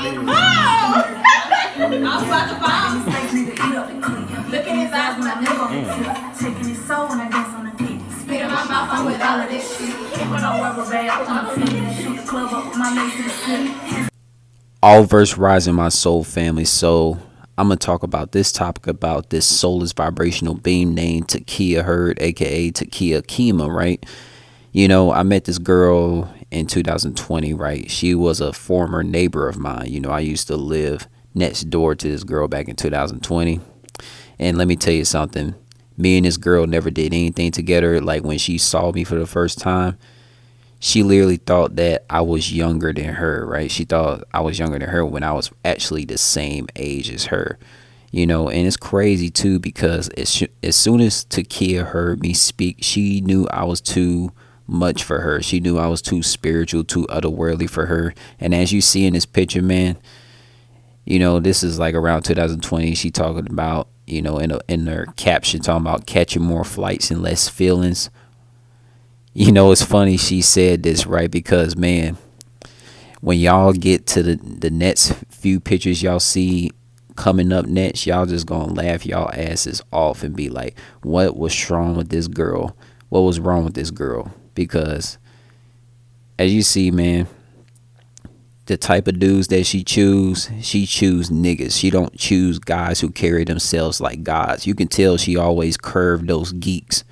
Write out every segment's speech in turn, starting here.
I'm about to find. Look in his eyes when I never taking his soul when I dance on the beat. Spit in my mouth, I'm with all of this shit. When I rubber band, I'm on the feet. Shoot the club up with my legs to the ceiling. All verse rising, my soul family. So I'm gonna talk about this topic about this soulless vibrational being named Takeyah Heard, aka takeyah kemah, right? You know, I met this girl in 2020, right? She was a former neighbor of mine. You know, I used to live next door to this girl back in 2020. And let me tell you something. Me and this girl never did anything together. Like when she saw me for the first time, she literally thought that I was younger than her, right? She thought I was younger than her when I was actually the same age as her. You know, and it's crazy too because as soon as Takeyah heard me speak, she knew I was too much for her. She knew I was too spiritual, too otherworldly for her. And as you see in this picture, man, you know, this is like around 2020. She talking about, you know, in her caption, talking about catching more flights and less feelings. You know, it's funny she said this, right? Because, man, when y'all get to the next few pictures y'all see coming up next, y'all just gonna laugh y'all asses off and be like, what was wrong with this girl? What was wrong with this girl? Because, as you see, man, the type of dudes that she choose niggas. She don't choose guys who carry themselves like gods. You can tell she always curved those geeks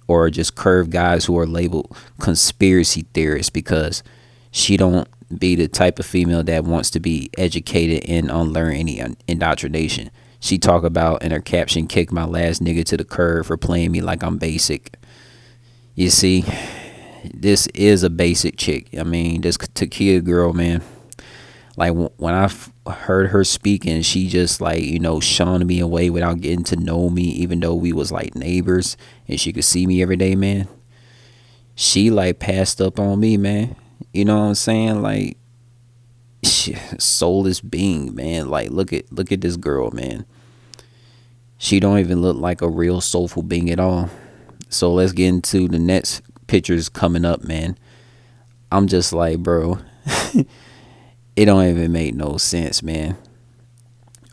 or just curved guys who are labeled conspiracy theorists, because she don't be the type of female that wants to be educated and unlearn any indoctrination. She talk about in her caption, kick my last nigga to the curb for playing me like I'm basic. You see, this is a basic chick. I mean, this Takeyah girl, man, like when I heard her speaking, she just like, you know, shunned me away without getting to know me, even though we was like neighbors and she could see me every day, man. She like passed up on me, man. You know what I'm saying? Like, soulless being, man. Like, look at this girl, man. She don't even look like a real soulful being at all. So let's get into the next pictures coming up, man. I'm just like, bro, it don't even make no sense, man.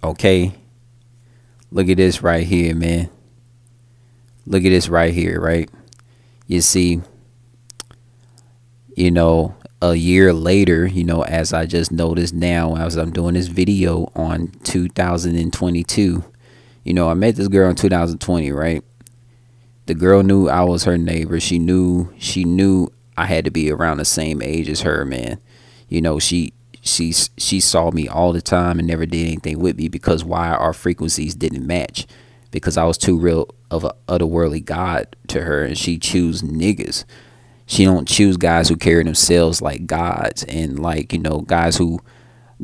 Okay, look at this right here, man. Look at this right here, right? You see, you know, a year later, you know, as I just noticed now as I'm doing this video on 2022, you know, I met this girl in 2020, right? The girl knew I was her neighbor. She knew I had to be around the same age as her, man. You know, she saw me all the time and never did anything with me because why our frequencies didn't match, because I was too real of a otherworldly god to her, and she choose niggas. She don't choose guys who carry themselves like gods and like, you know, guys who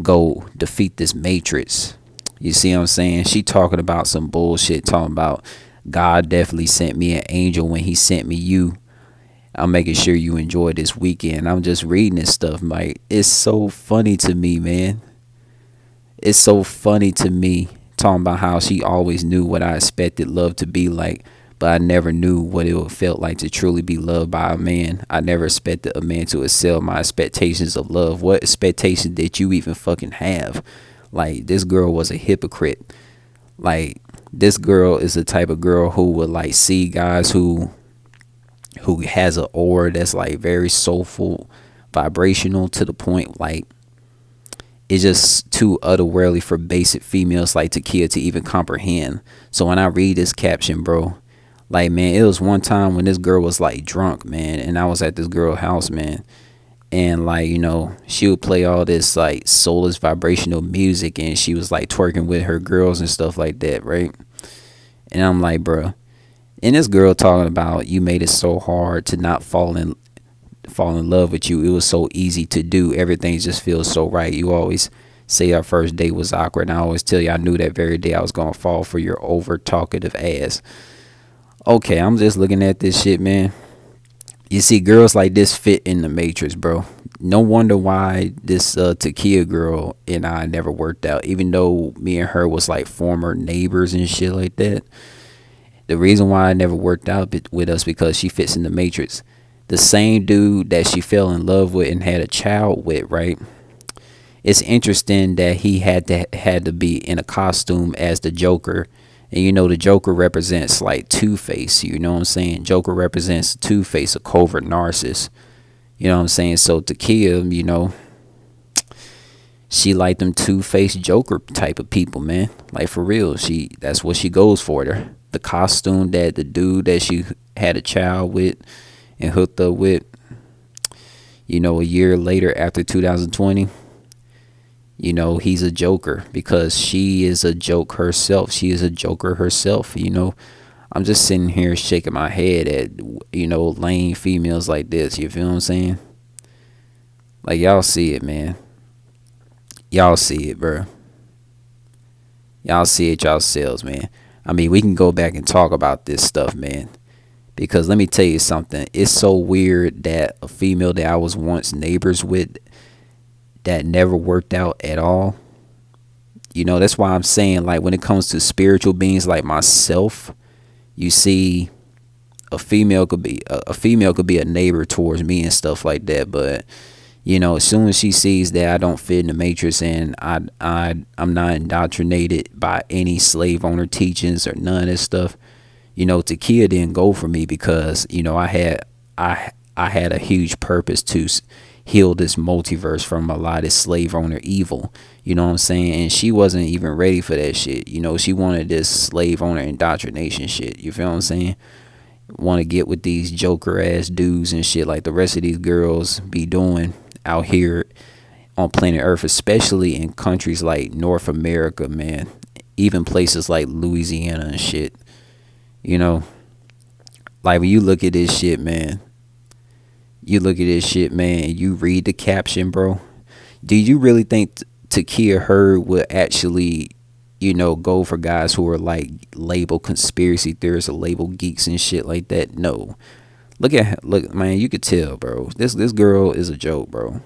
go defeat this matrix. You see what I'm saying? She talking about some bullshit, talking about God definitely sent me an angel when he sent me you. I'm making sure you enjoy this weekend. I'm just reading this stuff, Mike. It's so funny to me, man. It's so funny to me, talking about how she always knew what I expected love to be like, but I never knew what it would felt like to truly be loved by a man. I never expected a man to excel my expectations of love. What expectations did you even fucking have? Like, this girl was a hypocrite. Like, this girl is the type of girl who would like see guys who has an aura that's like very soulful, vibrational, to the point like it's just too otherworldly for basic females like Takeyah to even comprehend. So when I read this caption, bro, like, man, it was one time when this girl was like drunk, man, and I was at this girl's house, man, and like, you know, she would play all this like soulless vibrational music and she was like twerking with her girls and stuff like that, right? And I'm like, bro, and this girl talking about you made it so hard to not fall in love with you. It was so easy to do. Everything just feels so right. You always say our first date was awkward, and I always tell you I knew that very day I was gonna fall for your over talkative ass. Okay, I'm just looking at this shit, man. You see, girls like this fit in the matrix, bro. No wonder why this Takeyah girl and I never worked out, even though me and her was like former neighbors and shit like that. The reason why I never worked out with us because she fits in the matrix. The same dude that she fell in love with and had a child with, right? it's interesting that he had to be in a costume as the Joker. And you know, the Joker represents like Two-Face, you know what I'm saying? Joker represents Two-Face, a covert narcissist. You know what I'm saying? So takeyah, you know, she like them Two-Faced Joker type of people, man. Like for real. That's what she goes for. The costume that the dude that she had a child with and hooked up with, you know, a year later after 2020, you know, he's a joker because she is a joke herself. She is a joker herself, you know. I'm just sitting here shaking my head at, you know, lame females like this. You feel what I'm saying? Like, y'all see it, man. Y'all see it, bro. Y'all see it yourselves, man. I mean, we can go back and talk about this stuff, man. Because let me tell you something. It's so weird that a female that I was once neighbors with that never worked out at all. You know, that's why I'm saying, like, when it comes to spiritual beings like myself, you see, a female could be a neighbor towards me and stuff like that. But you know, as soon as she sees that I don't fit in the matrix and I'm not indoctrinated by any slave owner teachings or none of this stuff, you know, takeyah didn't go for me because, you know, I had a huge purpose to heal this multiverse from a lot of slave owner evil. You know what I'm saying? And she wasn't even ready for that shit. You know, she wanted this slave owner indoctrination shit. You feel what I'm saying? Want to get with these joker ass dudes and shit like the rest of these girls be doing out here on planet Earth, especially in countries like North America, man. Even places like Louisiana and shit. You know, like when you look at this shit, man. You look at this shit, man, and you read the caption, bro. Do you really think takeyah Heard would actually, you know, go for guys who are like labeled conspiracy theorists or labeled geeks and shit like that? No. Look, man, you could tell, bro. This girl is a joke, bro.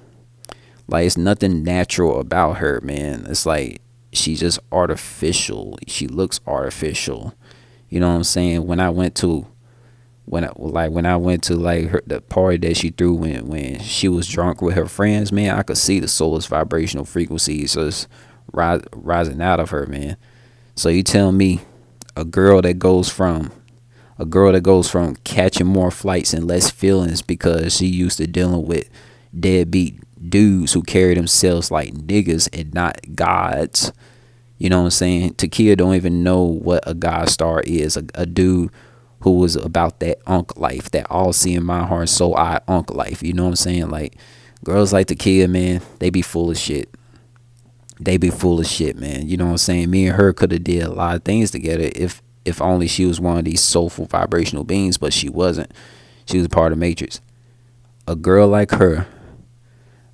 Like, it's nothing natural about her, man. It's like she's just artificial. She looks artificial. You know what I'm saying? When I went to the party that she threw when she was drunk with her friends, man, I could see the soulless vibrational frequencies just rising out of her, man. So you tell me a girl that goes from catching more flights and less feelings because she used to dealing with deadbeat dudes who carry themselves like niggas and not gods. You know what I'm saying? Takeyah don't even know what a god star is. A dude who was about that unk life, that all seeing my heart, soul, I unk life. You know what I'm saying? Like, girls like takeyah, man, they be full of shit. They be full of shit, man. You know what I'm saying? Me and her could have did a lot of things together if only she was one of these soulful vibrational beings, but she wasn't. She was a part of Matrix. A girl like her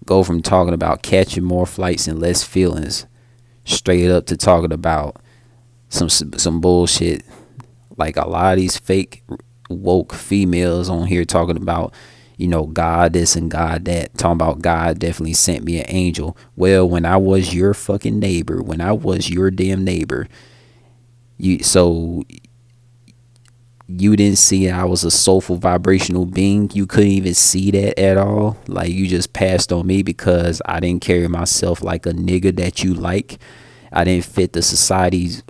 go from talking about catching more flights and less feelings straight up to talking about some bullshit. Like a lot of these fake woke females on here talking about, you know, God this and God that, talking about God definitely sent me an angel. Well, when I was your fucking neighbor, when I was your damn neighbor, you didn't see I was a soulful vibrational being. You couldn't even see that at all. Like, you just passed on me because I didn't carry myself like a nigga that you like. I didn't fit the society's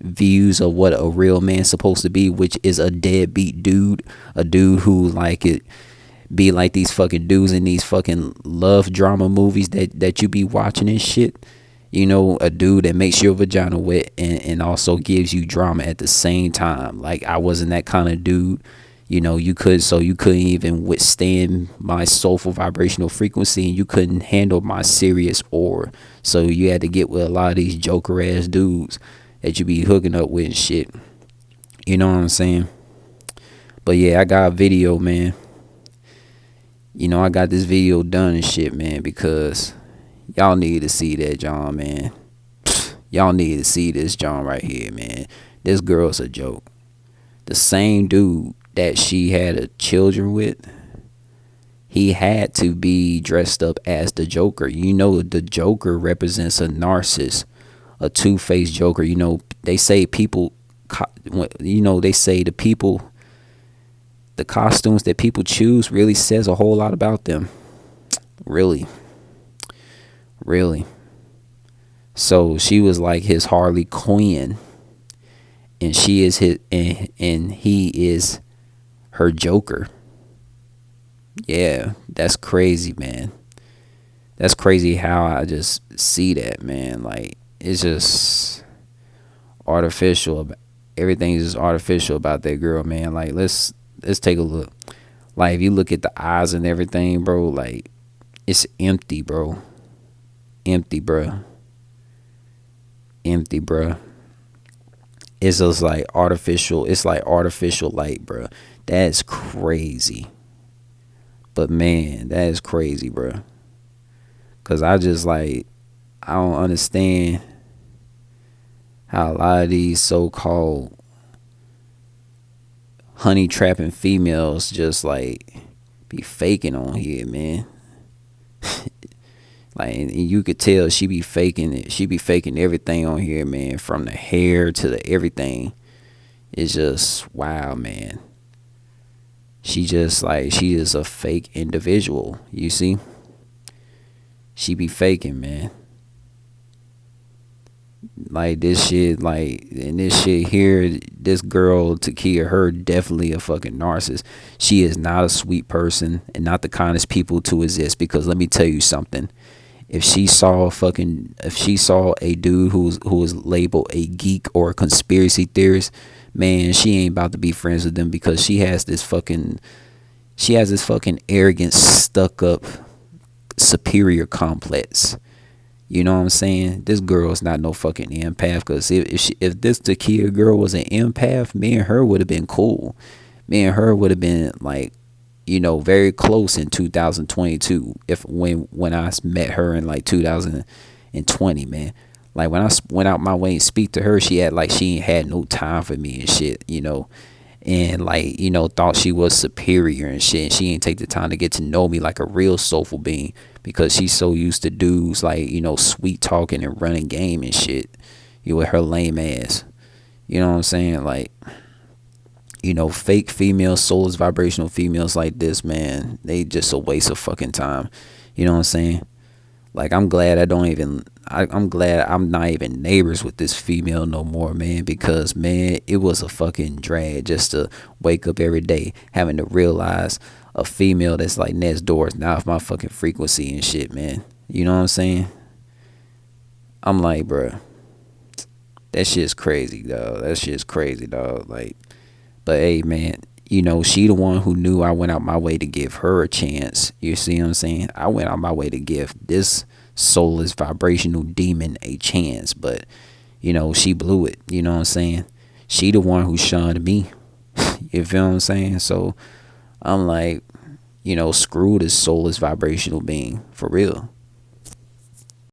views of what a real man's supposed to be, which is a deadbeat dude, a dude who like it be like these fucking dudes in these fucking love drama movies that you be watching and shit. You know, a dude that makes your vagina wet and also gives you drama at the same time. Like, I wasn't that kind of dude. You know, you couldn't even withstand my soulful vibrational frequency, and you couldn't handle my serious aura. So you had to get with a lot of these joker ass dudes that you be hooking up with and shit. You know what I'm saying? But yeah, I got a video, man. You know, I got this video done and shit, man, because y'all need to see that John, man. Y'all need to see this John right here, man. This girl's a joke. The same dude that she had a children with, he had to be dressed up as the Joker. You know, the Joker represents a narcissist, a two-faced joker. You know, they say people, you know, they say the costumes that people choose really says a whole lot about them. Really Really? So she was like his Harley Quinn, and she is his, and he is her Joker. Yeah, that's crazy, man. That's crazy how I just see that, man. Like, it's just artificial. Everything's just artificial about that girl, man. Like, let's take a look. Like, if you look at the eyes and everything, bro, like, it's empty, bro. Empty, bro. Empty, bro. It's just like artificial. It's like artificial light, bro. That's crazy. But man, that is crazy, bro. Cause I just like, I don't understand how a lot of these so-called honey trapping females just like be faking on here, man. Like, and you could tell she be faking it. She be faking everything on here, man. From the hair to the everything. It's just wow, man. She just like, she is a fake individual. You see? She be faking, man. Like this shit, like, and this shit here, this girl, takeyah, her definitely a fucking narcissist. She is not a sweet person and not the kindest people to exist. Because let me tell you something. If she saw a dude who was labeled a geek or a conspiracy theorist, man, she ain't about to be friends with them, because she has this fucking arrogant, stuck up, superior complex. You know what I'm saying? This girl is not no fucking empath. Because if this takeyah girl was an empath, me and her would have been cool. Me and her would have been like, you know, very close in 2022. When I met her in like 2020, man. Like, when I went out my way and speak to her, she ain't had no time for me and shit, you know. And like, you know, thought she was superior and shit. And she ain't take the time to get to know me like a real soulful being, because she's so used to dudes like, you know, sweet talking and running game and shit. You with her lame ass. You know what I'm saying? Like, you know, fake females, soulless vibrational females like this, man, they just a waste of fucking time. You know what I'm saying? Like, I'm glad I'm glad I'm not even neighbors with this female no more, man. Because, man, it was a fucking drag just to wake up every day having to realize a female that's like next door is not of my fucking frequency and shit, man. You know what I'm saying? I'm like, bruh, that shit's crazy, dog. That shit's crazy, dog. Like, but hey, man, you know, she the one who knew I went out my way to give her a chance. You see what I'm saying? I went out my way to give this soulless vibrational demon a chance, but, you know, she blew it. You know what I'm saying? She the one who shunned me. You feel what I'm saying? So I'm like, you know, screw this soulless vibrational being, for real.